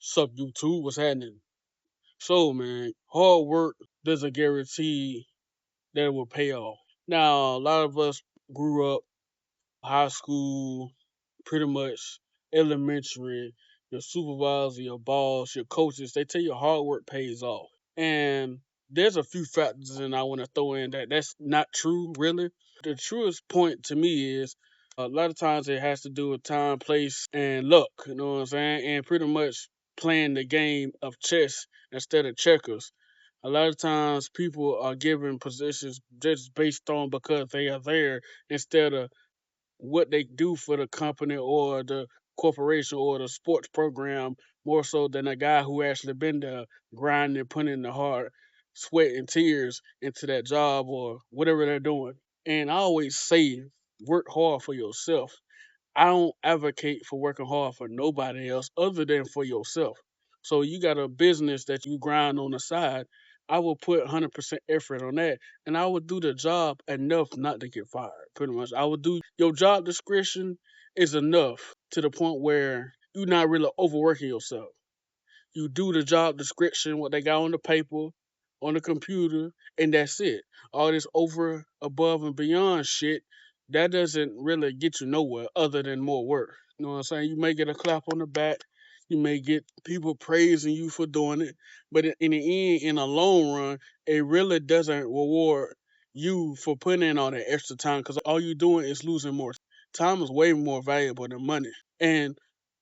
Sup YouTube, what's happening? So man, hard work doesn't guarantee that it will pay off. Now, a lot of us grew up high school, pretty much elementary, your supervisor, your boss, your coaches, they tell you hard work pays off. And there's a few factors and I want to throw in that that's not true really. The truest point to me is a lot of times it has to do with time, place, and luck. You know what I'm saying? And pretty much playing the game of chess instead of checkers. A lot of times people are given positions just based on because they are there instead of what they do for the company or the corporation or the sports program more so than a guy who actually been there grinding, putting in the hard sweat and tears into that job or whatever they're doing. And I always say, work hard for yourself. I don't advocate for working hard for nobody else other than for yourself. So you got a business that you grind on the side. I will put 100% effort on that, and I would do the job enough not to get fired. Pretty much, I would do your job description is enough to the point where you're not really overworking yourself. You do the job description, what they got on the paper, on the computer, and that's it. All this over, above, and beyond shit, that doesn't really get you nowhere other than more work. You know what I'm saying? You may get a clap on the back, you may get people praising you for doing it, but in the end, in the long run, it really doesn't reward you for putting in all that extra time because all you're doing is losing more. Time is way more valuable than money. And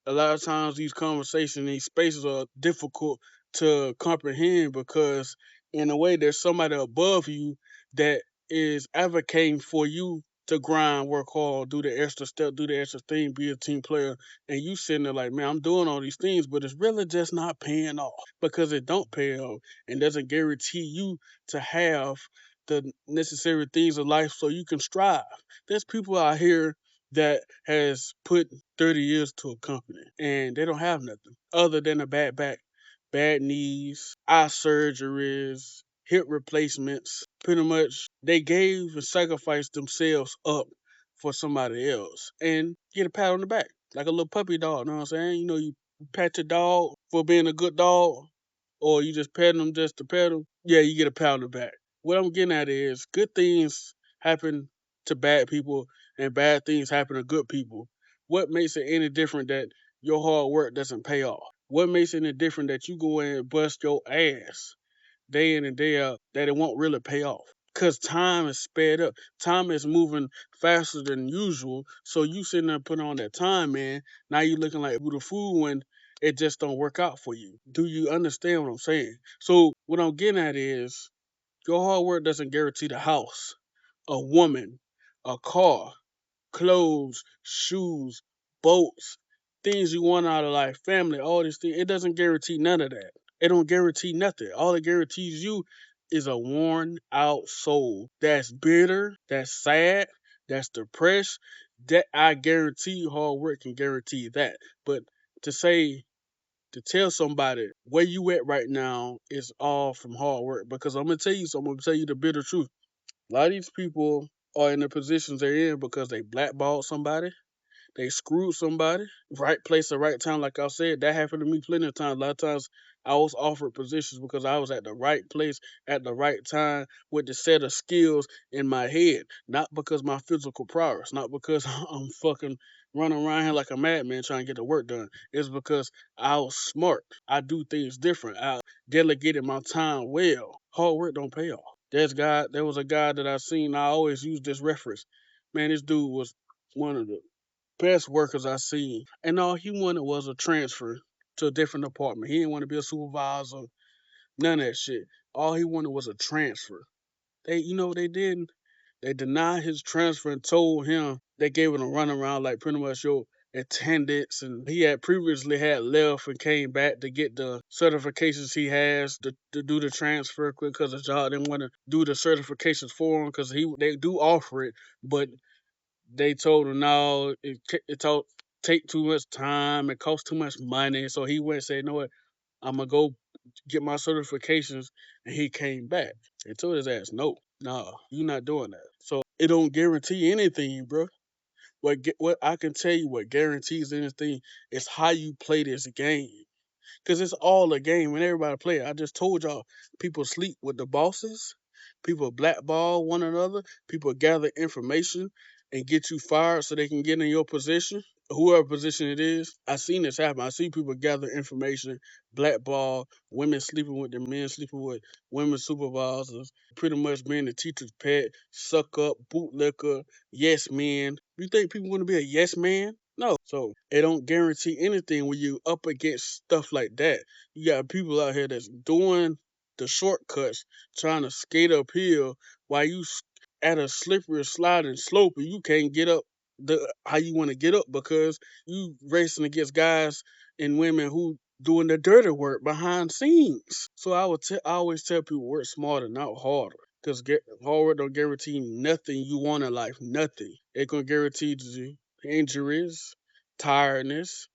a lot of times these conversations, these spaces are difficult to comprehend because in a way there's somebody above you that is advocating for you to grind, work hard, do the extra step, do the extra thing, be a team player, and you sitting there like, man, I'm doing all these things, but it's really just not paying off because it don't pay off and doesn't guarantee you to have the necessary things of life so you can strive. There's people out here that has put 30 years to a company and they don't have nothing other than a bad back, bad knees, eye surgeries, hip replacements. Pretty much they gave and sacrificed themselves up for somebody else and get a pat on the back like a little puppy dog. You know what I'm saying? You know, you pat your dog for being a good dog or you just pet them just to pet them. Yeah, you get a pat on the back. What I'm getting at is good things happen to bad people and bad things happen to good people. What makes it any different that your hard work doesn't pay off? What makes it any different that you go in and bust your ass day in and day out that it won't really pay off? Because time is sped up. Time is moving faster than usual. So you sitting there putting on that time, man. Now you looking like the fool when it just don't work out for you. Do you understand what I'm saying? So what I'm getting at is your hard work doesn't guarantee the house, a woman, a car, clothes, shoes, boats, things you want out of life, family, all these things. It doesn't guarantee none of that. It don't guarantee nothing. All it guarantees you is a worn out soul that's bitter, that's sad, that's depressed. That I guarantee you hard work can guarantee that. But to say to tell somebody where you at right now is all from hard work because I'm gonna tell you something, I'm gonna tell you the bitter truth. A lot of these people are in the positions they're in because they blackballed somebody, they screwed somebody. Right place at right time, like I said, that happened to me plenty of times. A lot of times I was offered positions because I was at the right place at the right time with the set of skills in my head, not because my physical prowess, not because I'm fucking running around here like a madman trying to get the work done. It's because I was smart. I do things different. I delegated my time well. Hard work don't pay off. There was a guy that I seen. I always use this reference. Man, this dude was one of the best workers I seen. And all he wanted was a transfer to a different department. He didn't want to be a supervisor, none of that shit. All he wanted was a transfer. You know what they did? They denied his transfer and told him they gave him a runaround like pretty much your attendance and he had previously had left and came back to get the certifications he has to do the transfer because the job didn't want to do the certifications for him because they do offer it, but they told him no, it take too much time, it costs too much money. So he went and said, you know what, I'm gonna go get my certifications, and he came back. They told his ass, no, nah, you not doing that. So it don't guarantee anything, bro. What I can tell you, what guarantees anything is how you play this game. Because it's all a game and everybody play it. I just told y'all, people sleep with the bosses, people blackball one another, people gather information and get you fired so they can get in your position, whoever position it is. I seen this happen. I see people gather information, blackball, women sleeping with their men, sleeping with women supervisors, pretty much being the teacher's pet, suck up, bootlicker, yes man. You think people want to be a yes man? No. So it don't guarantee anything when you up against stuff like that. You got people out here that's doing the shortcuts, trying to skate uphill while at a slippery sliding slope and you can't get up the how you want to get up because you racing against guys and women who doing the dirty work behind scenes. So I always tell people work smarter, not harder. Because hard work don't guarantee nothing you want in life. Nothing. It gonna guarantee you injuries, tiredness,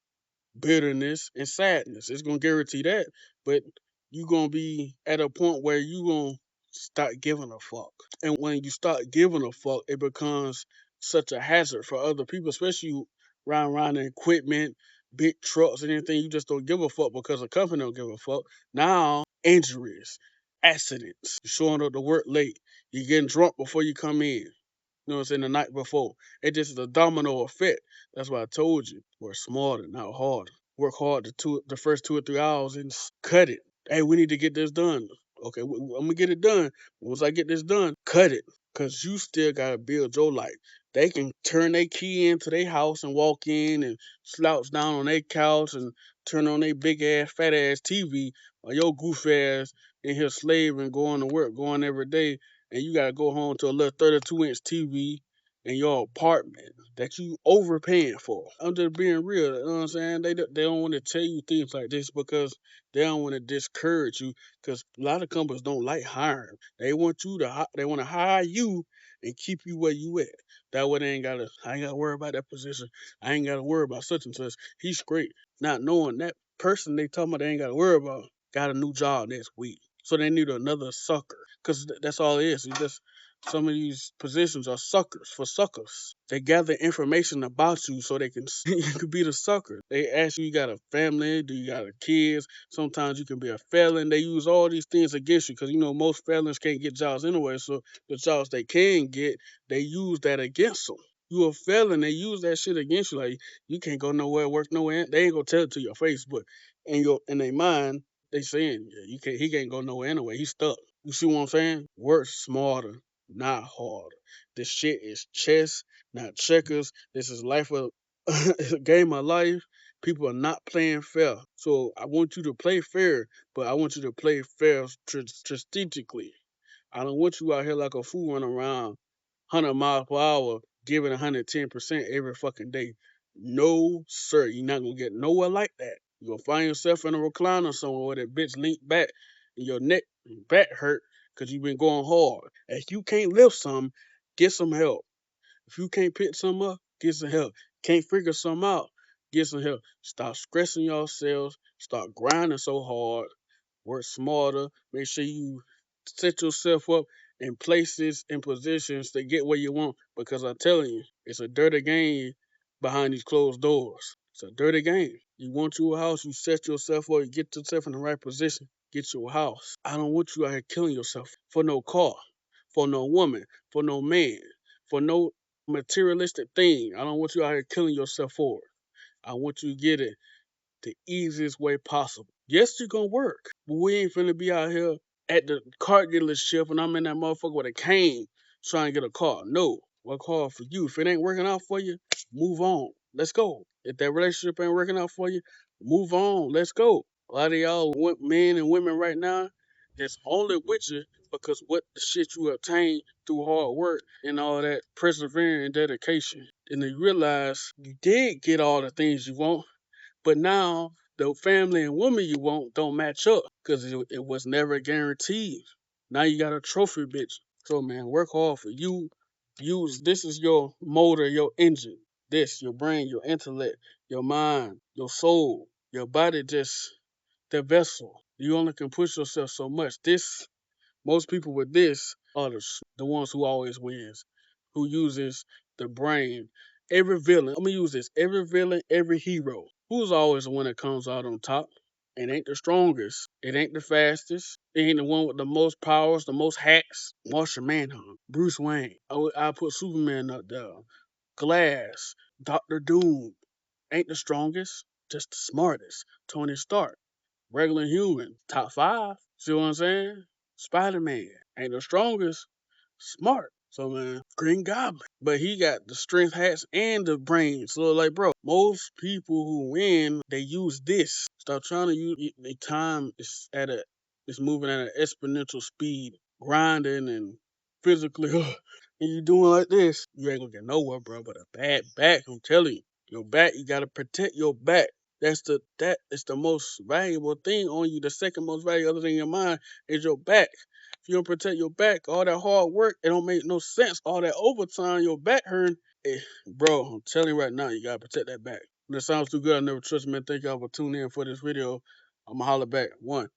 bitterness, and sadness. It's gonna guarantee that. But you gonna be at a point where you gonna start giving a fuck. And when you start giving a fuck, it becomes such a hazard for other people, especially you around in equipment, big trucks and anything. You just don't give a fuck because the company don't give a fuck. Now injuries, accidents, you showing up to work late, you getting drunk before you come in. You know what I'm saying? The night before. It just is a domino effect. That's why I told you. Work smarter, not harder. Work hard the first 2 or 3 hours and cut it. Hey, we need to get this done. Okay, I'm gonna get it done. Once I get this done, cut it. Cause you still gotta build your life. They can turn their key into their house and walk in and slouch down on their couch and turn on their big ass, fat ass TV while your goof ass in here slaving, going to work, going every day, and you gotta go home to a little 32-inch TV in your apartment that you overpaying for. I'm just being real. You know what I'm saying? They don't want to tell you things like this because they don't want to discourage you. Because a lot of companies don't like hiring. They want you to they want to hire you and keep you where you at. That way they ain't gotta. I ain't gotta worry about that position. I ain't gotta worry about such and such. He's great. Not knowing that person they talking about they ain't gotta worry about got a new job next week. So they need another sucker. Because that's all it is. It's just some of these positions are suckers for suckers. They gather information about you so they can you could be the sucker. They ask you got a family, do you got a kids? Sometimes you can be a felon. They use all these things against you because you know most felons can't get jobs anyway. So the jobs they can get, they use that against them. You a felon, they use that shit against you. Like you can't go nowhere, work nowhere. They ain't gonna tell it to your face, but in their mind, they saying yeah, you can't. He can't go nowhere anyway. He's stuck. You see what I'm saying? Work smarter, not harder. This shit is chess, not checkers. This is life of it's a game of life. People are not playing fair. So I want you to play fair, but I want you to play fair strategically. I don't want you out here like a fool running around 100 miles per hour, giving 110% every fucking day. No, sir. You're not going to get nowhere like that. You're going to find yourself in a recliner somewhere where that bitch leaned back and your neck and back hurt because you've been going hard. If you can't lift something, get some help. If you can't pick something up, get some help. Can't figure something out, get some help. Stop stressing yourselves. Stop grinding so hard. Work smarter. Make sure you set yourself up in places and positions to get where you want. Because I'm telling you, it's a dirty game behind these closed doors. It's a dirty game. You want you a house, you set yourself up, you get yourself in the right position, get you a house. I don't want you out here killing yourself for no car, for no woman, for no man, for no materialistic thing. I don't want you out here killing yourself for it. I want you to get it the easiest way possible. Yes, you're gonna work, but we ain't finna be out here at the car dealership and I'm in that motherfucker with a cane trying to get a car. No, work hard for you. If it ain't working out for you, move on. Let's go. If that relationship ain't working out for you, move on. Let's go. A lot of y'all men and women right now that's only with you because what the shit you obtained through hard work and all that persevering and dedication. And you realize you did get all the things you want, but now the family and woman you want don't match up because it was never guaranteed. Now you got a trophy bitch. So man, work hard for you. Use this is your motor, your engine. This, your brain, your intellect, your mind, your soul, your body just the vessel. You only can push yourself so much. This most people with this are the ones who always wins, who uses the brain. Every villain, I'm gonna use this. Every villain, every hero, who's always the one that comes out on top? It ain't the strongest. It ain't the fastest. It ain't the one with the most powers, the most hacks. Martian Manhunt, Bruce Wayne. I put Superman up there. Glass, Doctor Doom. Ain't the strongest, just the smartest. Tony Stark, regular human, top five. See what I'm saying? Spider Man ain't the strongest, smart. So man, Green Goblin, but he got the strength hats and the brain. So like, bro, most people who win, they use this. Stop trying to use the time is at a, it's moving at an exponential speed, grinding and physically. And you doing like this, you ain't gonna get nowhere, bro. But a bad back, I'm telling you, your back, you gotta protect your back. That is the most valuable thing on you. The second most valuable other than your mind is your back. If you don't protect your back, all that hard work, it don't make no sense. All that overtime, your back hurting. Bro, I'm telling you right now, you gotta protect that back. When it sounds too good, I never trust, man. Thank y'all for tuning in for this video. I'ma holler back. One.